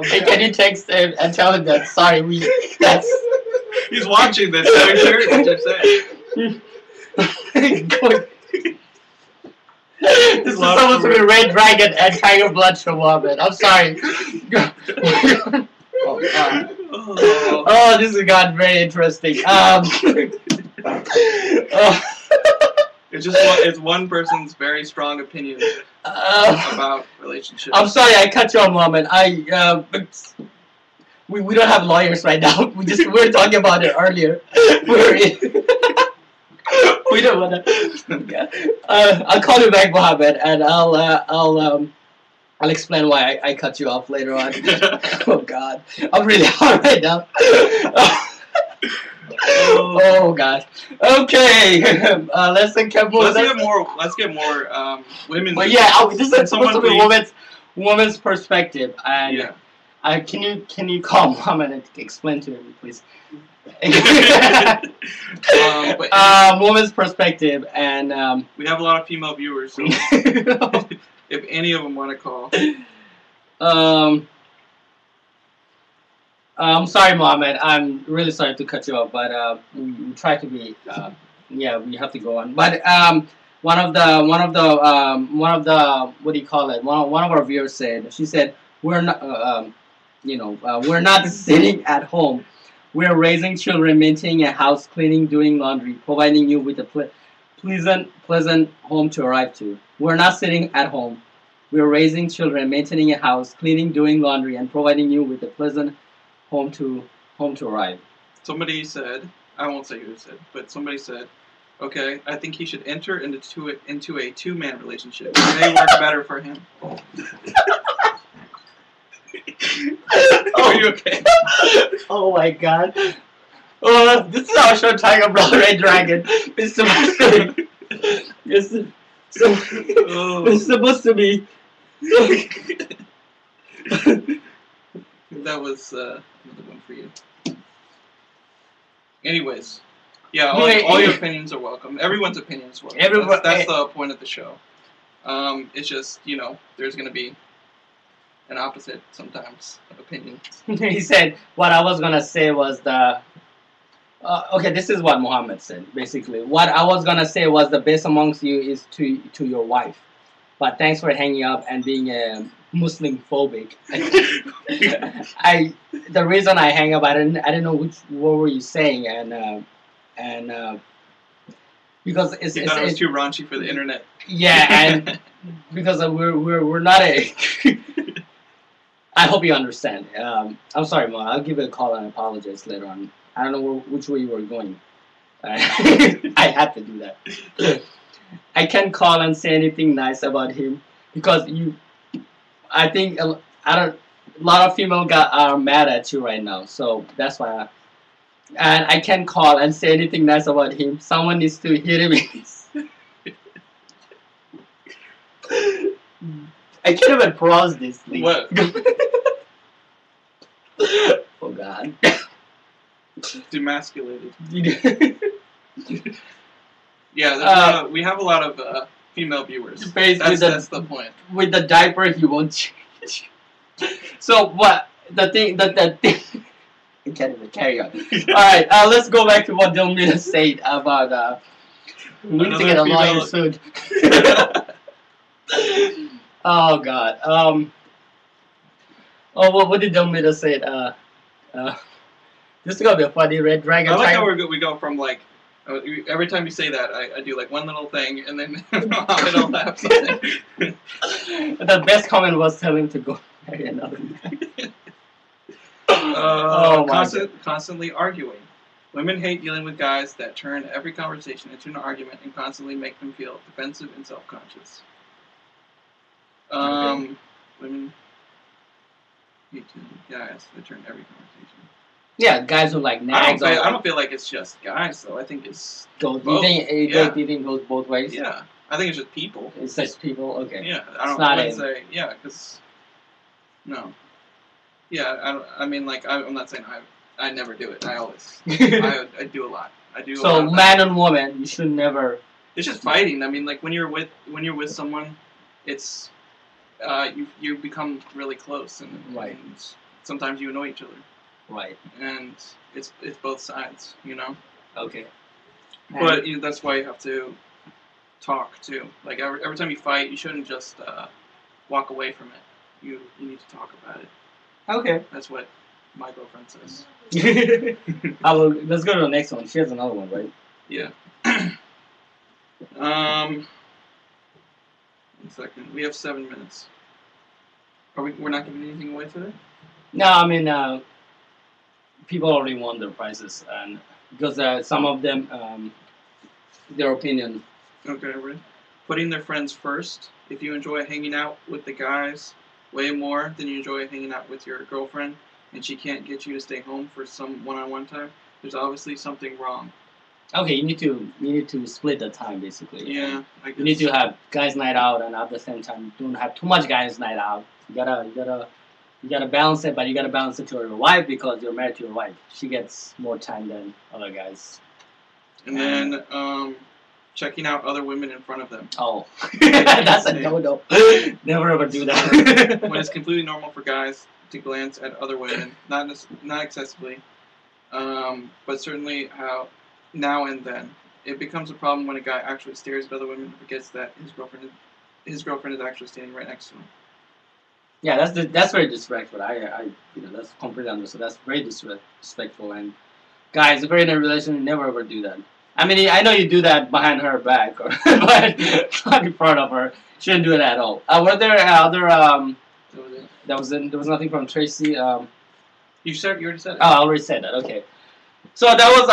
Hey, can you text him and tell him that? Sorry, that's. He's watching this. So he heard what you said. This is supposed to be Red Dragon and Tiger Blood show up, man. I'm sorry. Oh, this has gotten very interesting. It's one person's very strong opinion about relationships. I'm sorry, I cut you off, Mohammed. We don't have lawyers right now. We were talking about it earlier. We don't want to. I'll call you back, Mohammed, and I'll explain why I cut you off later on. Oh God, I'm really hot right now. Oh God. Okay. Let's get more women. But yeah, this is supposed to be woman's perspective, and yeah. Can you call Mohammed and explain to him, please? Woman's perspective, and we have a lot of female viewers, so if any of them want to call. I'm sorry, Mohammed. I'm really sorry to cut you off, but we try to be. We have to go on. But one of the what do you call it? One of our viewers said. She said we're not we're not sitting at home. We're raising children, maintaining a house, cleaning, doing laundry, providing you with a pleasant home to arrive to. We're not sitting at home. We're raising children, maintaining a house, cleaning, doing laundry, and providing you with a pleasant home to arrive. Somebody said, I won't say who said, but somebody said, okay, I think he should enter into a two-man relationship. It may work better for him. Are you okay? Oh my God. Oh, this is our show, Tiger Blood Red Dragon. It's supposed to be. It's supposed to be. That was another one for you. Anyways, yeah, all your opinions are welcome. Everyone's opinions are welcome. That's the point of the show. It's just, you know, there's gonna be an opposite sometimes of opinion. He said what I was gonna say was the. Okay, this is what Muhammad said. Basically, what I was gonna say was the best amongst you is to your wife. But thanks for hanging up and being Muslim phobic. The reason I hang up, I didn't know what were you saying, and because You thought it was too raunchy for the internet. yeah, and because we're not a. I hope you understand. I'm sorry, Ma. I'll give you a call and apologize later on. I don't know which way you were going. I had to do that. I can't call and say anything nice about him because I think a lot of female guys are mad at you right now. So that's why. And I can't call and say anything nice about him. Someone needs to hit him. I can't even pronounce this thing. What? Oh God. Demasculated. Yeah, we have a lot of female viewers. That's the point. With the diaper, he won't change. So what? The thing. I can't even carry on. All right, let's go back to what Delmira said about. We need to get a lawyer soon. Oh God. Oh, what did Delmira say? This is gonna be a funny red dragon. I like how we go from like every time you say that, I do like one little thing and then I'll have something. The best comment was tell him to go marry another guy. Constantly arguing. Women hate dealing with guys that turn every conversation into an argument and constantly make them feel defensive and self-conscious. Okay. Women hate dealing with guys that turn every conversation. Yeah, guys who like nags. I don't feel like it's just guys though. I think it's both. both. Do you think it goes both ways? Yeah, I think it's just people. It's just people. Okay. Yeah, I wouldn't say because no. Yeah, I mean, like I'm not saying I never do it. I always I do a lot. I do. So man and woman, you should never. It's just fighting. I mean, like when you're with someone, it's you become really close and, right. And sometimes you annoy each other. Right. And it's both sides, you know. Okay. But that's why you have to talk too. Like every time you fight, you shouldn't just walk away from it. You need to talk about it. Okay. That's what my girlfriend says. Let's go to the next one. She has another one, right? Yeah. 1 second. We have 7 minutes. We're not giving anything away today? No, I mean, people already want their prices, and because some of them, their opinion. Okay, ready? Putting their friends first. If you enjoy hanging out with the guys way more than you enjoy hanging out with your girlfriend, and she can't get you to stay home for some one-on-one time, there's obviously something wrong. Okay, you need to split the time basically. Yeah, I guess. You need to have guys' night out, and at the same time, don't have too much guys' night out. You gotta balance it, but you gotta balance it to your wife because you're married to your wife. She gets more time than other guys. And then checking out other women in front of them. Oh, that's a no-no. Never ever do that. When it's completely normal for guys to glance at other women, not excessively, but certainly how now and then. It becomes a problem when a guy actually stares at other women and forgets that his girlfriend is actually standing right next to him. Yeah, that's very disrespectful. That's completely understood. That's very disrespectful. And guys, if you're in a relationship, never ever do that. I mean, I know you do that behind her back, but not in front of her. Shouldn't do it at all. Were there other there was nothing from Tracy. You already said it. Oh, I already said that. Okay. So that was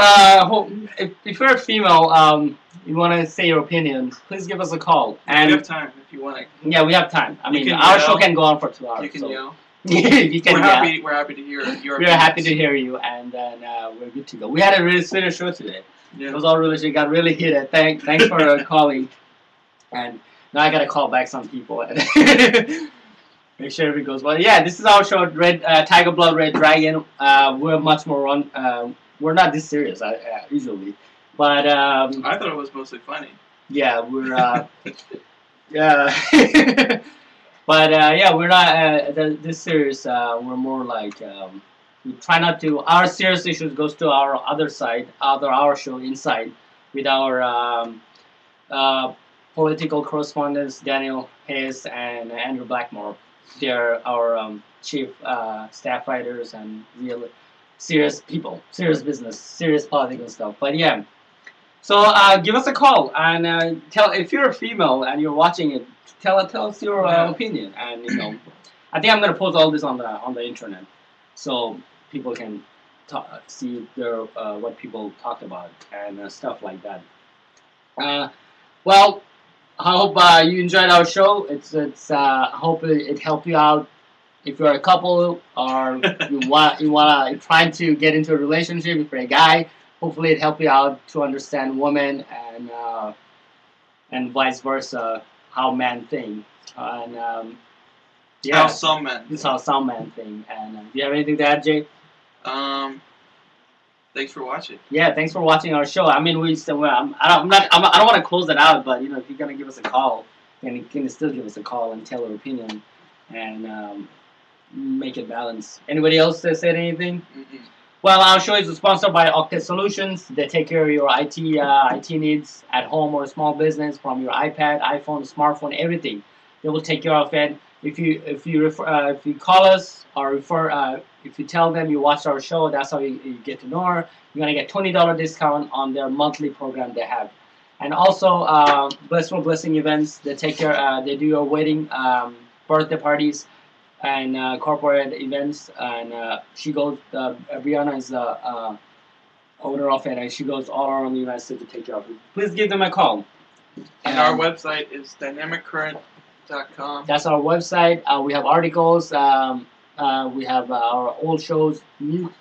if you're a female, you want to say your opinion, please give us a call. And we have time if you want to. Yeah, we have time. I mean, can our yell. show can go on for 2 hours. You can yell. You can yell. We're happy to hear your We're happy to hear you, and then we're good to go. We had a really sweet show today. Yeah. It was all really, it got really heated. Thanks for calling. And now I gotta call back some people and make sure everything goes well. Yeah, this is our show, Tiger Blood, Red Dragon. We're much more on. We're not this serious usually, but I thought it was mostly funny. Yeah, we're Yeah. But yeah, we're not this series. We're more like we try not to. Our serious issues goes to our other side, our show Inside, with our political correspondents Daniel Hayes and Andrew Blackmore. They're our chief staff writers and real serious people, serious business, serious political stuff. But yeah. So give us a call and tell if you're a female and you're watching it. Tell us your opinion, and I think I'm gonna post all this on the internet, so people can see their what people talked about and stuff like that. Well, I hope you enjoyed our show. I hope it helped you out if you're a couple or you wanna trying to get into a relationship. If you're a guy, hopefully it helped you out to understand women and vice versa. How men think, and yeah, How some men. this is how some men think. And do you have anything to add, Jay? Thanks for watching. Yeah, thanks for watching our show. I mean, I don't want to close it out, but if you're gonna give us a call, then you can still give us a call and tell your opinion and make it balance. Anybody else say anything? Mm-mm. Well, our show is sponsored by Octet Solutions. They take care of your IT needs at home or small business, from your iPad, iPhone, smartphone, everything. They will take care of it. If you call us or if you tell them you watched our show, that's how you get to know her. You're gonna get $20 discount on their monthly program they have. And also, Blissful Blessing Events. They take care. They do your wedding, birthday parties, and corporate events, and she goes. Brianna is the owner of it, and she goes all around the United States to take care of it. Please give them a call. And our website is dynamiccurrent.com. That's our website. We have articles. We have our old shows. We're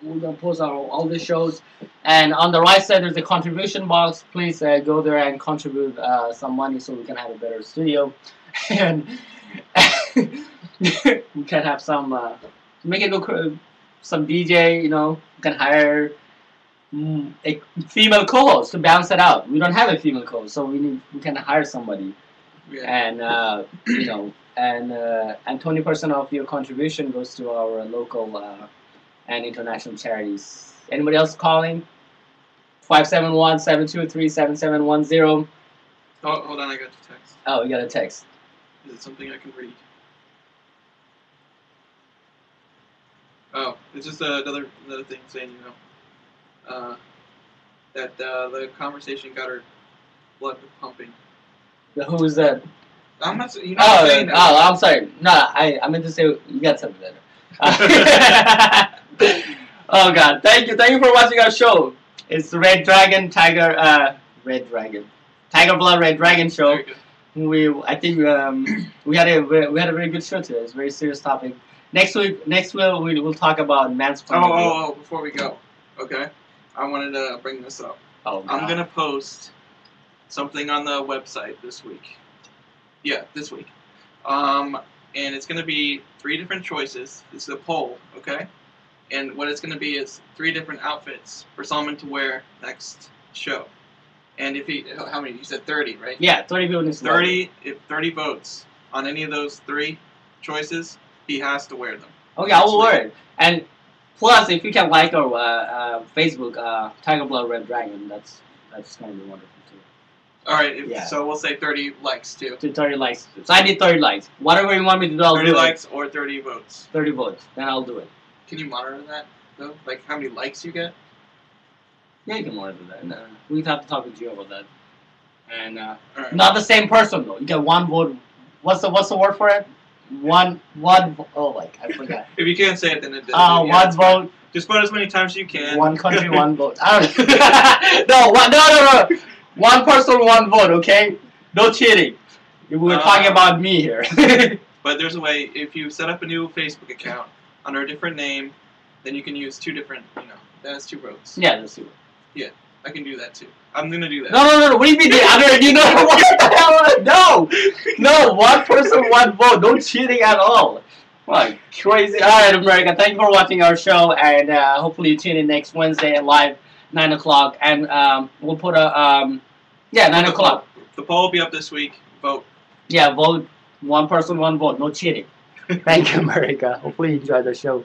gonna post all the shows, and on the right side there's a contribution box. Please go there and contribute some money so we can have a better studio, and we can have some make it look some DJ. We can hire a female co-host to balance it out. We don't have a female co-host, so we can hire somebody, and and 20% of your contribution goes to our local and international charities. Anybody else calling? 571-723-7710. Oh, hold on, I got the text. Oh, you got a text. Is it something I can read? Oh, it's just another thing saying, that the conversation got her blood pumping. Who is that? I'm not saying that. I'm sorry. No, I meant to say you got something better. Oh God! Thank you for watching our show. It's Red Dragon Tiger Blood Red Dragon show. I think we had a very good show today. It's a very serious topic. Next week we'll talk about mansplaining. Oh! Before we go, okay, I wanted to bring this up. Oh, God. I'm gonna post something on the website this week. Yeah, this week. And it's gonna be 3 different choices. It's a poll, okay? And what it's gonna be is 3 different outfits for Solomon to wear next show. And how many? You said 30, right? Yeah, 30 people. 30. If 30 votes on any of those 3 choices, he has to wear them. Okay, I will wear it. And plus, if you can like our Facebook, Tiger Blood Red Dragon, that's gonna be wonderful too. All right. So we'll say 30 likes too. 30 likes. So I need 30 likes. Whatever you want me to do, I'll do 30 it. likes or 30 votes. 30 votes. Then I'll do it. Can you monitor that though? Like how many likes you get? Yeah, you can monitor that. We'd have to talk with you about that. And Right. not the same person though. You get 1 vote. What's the word for it? One. Oh, I forgot. If you can't say it, then it. One vote. Just vote as many times as you can. One country, 1 vote. I don't know. No. 1 person, 1 vote. Okay. No cheating. We're talking about me here. But there's a way. If you set up a new Facebook account under a different name, then you can use 2 different. That's 2 votes. Yeah, that's it. Yeah, I can do that too. I'm gonna do that. No. What do you mean? What the hell? No. 1 person, 1 vote. No cheating at all. What crazy! All right, America. Thank you for watching our show, and hopefully you tune in next Wednesday at live 9 o'clock, and we'll put 9 o'clock. The poll will be up this week. Vote. Yeah, vote one person, one vote. No cheating. Thank you, America. Hopefully you enjoyed the show.